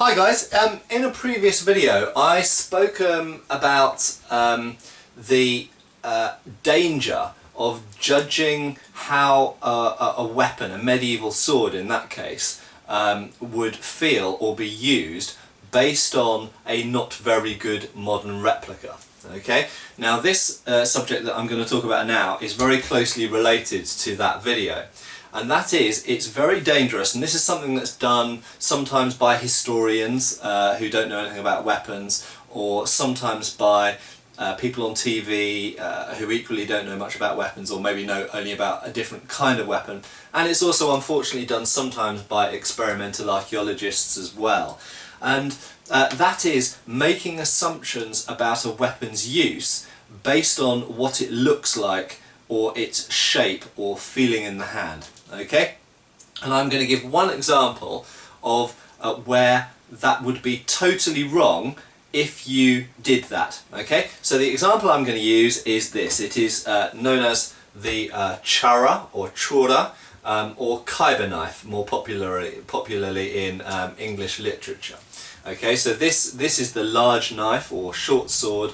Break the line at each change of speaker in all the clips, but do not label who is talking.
Hi guys, in a previous video I spoke about the danger of judging how a weapon, a medieval sword in that case, would feel or be used based on a not very good modern replica. Okay, now this subject that I'm going to talk about now is very closely related to that video. And that is, it's very dangerous, and this is something that's done sometimes by historians who don't know anything about weapons, or sometimes by people on TV who equally don't know much about weapons, or maybe know only about a different kind of weapon. And it's also unfortunately done sometimes by experimental archaeologists as well. And that is making assumptions about a weapon's use based on what it looks like or its shape or feeling in the hand. Okay, and I'm going to give one example of where that would be totally wrong if you did that. Okay, so the example I'm going to use is this. It is known as the chara or chora or Khyber knife, more popularly in English literature. Okay, so this is the large knife or short sword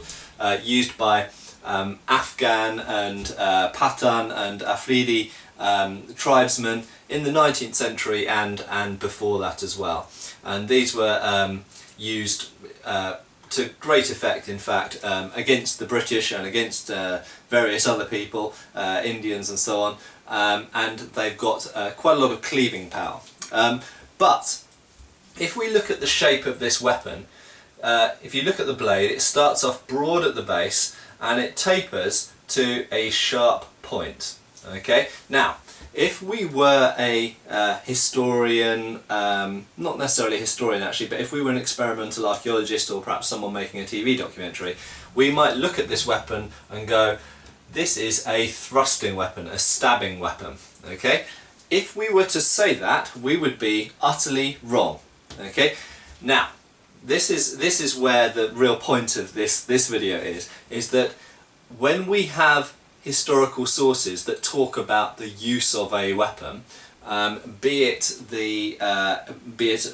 used by Afghan and Pathan and Afridi tribesmen in the 19th century and before that as well. And these were used to great effect, in fact, against the British and against various other people, Indians and so on, and they've got quite a lot of cleaving power. But if we look at the shape of this weapon, if you look at the blade, it starts off broad at the base and it tapers to a sharp point. Okay, now if we were a historian, not necessarily a historian actually, but if we were an experimental archaeologist or perhaps someone making a TV documentary, we might look at this weapon and go, this is a thrusting weapon, a stabbing weapon. Okay, if we were to say that, we would be utterly wrong. Okay, now this is where the real point of this video is that when we have historical sources that talk about the use of a weapon, be it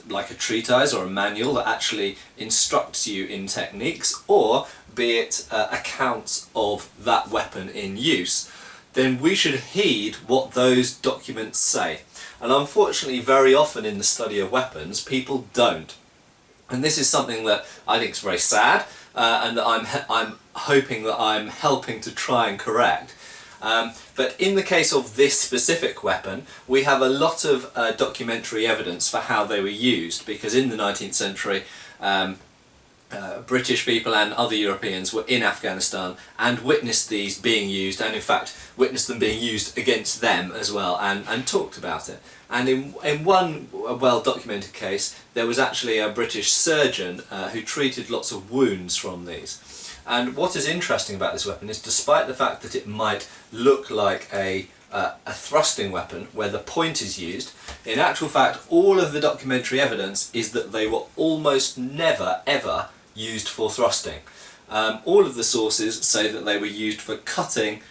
like a treatise or a manual that actually instructs you in techniques, or be it accounts of that weapon in use, then we should heed what those documents say. And unfortunately, very often in the study of weapons, people don't. And this is something that I think is very sad, and that I'm hoping that I'm helping to try and correct. But in the case of this specific weapon, we have a lot of documentary evidence for how they were used, because in the 19th century British people and other Europeans were in Afghanistan and witnessed these being used, and in fact witnessed them being used against them as well, and talked about it. And in one well-documented case, there was actually a British surgeon who treated lots of wounds from these. And what is interesting about this weapon is, despite the fact that it might look like a thrusting weapon where the point is used, in actual fact all of the documentary evidence is that they were almost never ever used for thrusting. All of the sources say that they were used for cutting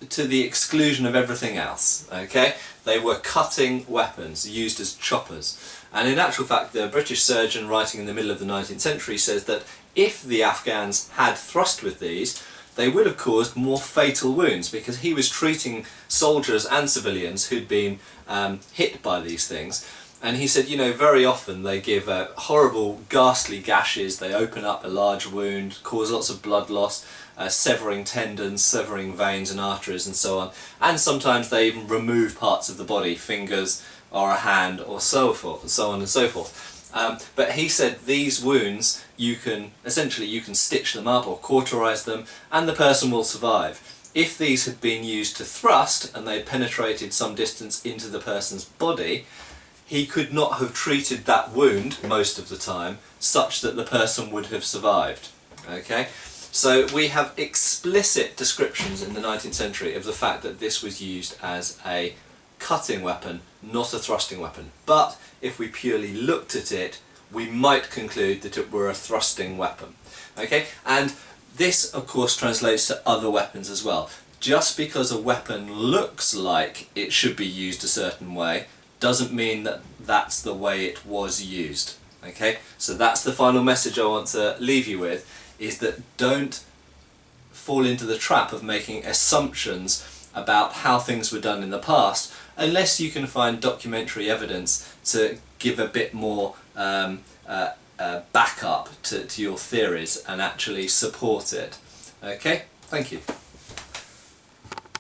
to the exclusion of everything else. Okay, they were cutting weapons used as choppers. And in actual fact, the British surgeon writing in the middle of the 19th century says that if the Afghans had thrust with these, they would have caused more fatal wounds, because he was treating soldiers and civilians who'd been hit by these things. And he said, you know, very often they give horrible, ghastly gashes, they open up a large wound, cause lots of blood loss, severing tendons, severing veins and arteries and so on. And sometimes they even remove parts of the body, fingers or a hand or so forth, and so on and so forth. But he said these wounds, you can stitch them up or cauterize them and the person will survive. If these had been used to thrust and they penetrated some distance into the person's body, he could not have treated that wound most of the time such that the person would have survived. Okay, so we have explicit descriptions in the 19th century of the fact that this was used as a cutting weapon, not a thrusting weapon. But if we purely looked at it, we might conclude that it were a thrusting weapon. Okay, and this of course translates to other weapons as well. Just because a weapon looks like it should be used a certain way doesn't mean that that's the way it was used. Okay, so that's the final message I want to leave you with, is that don't fall into the trap of making assumptions about how things were done in the past unless you can find documentary evidence to give a bit more backup to your theories and actually support it. Okay, thank you.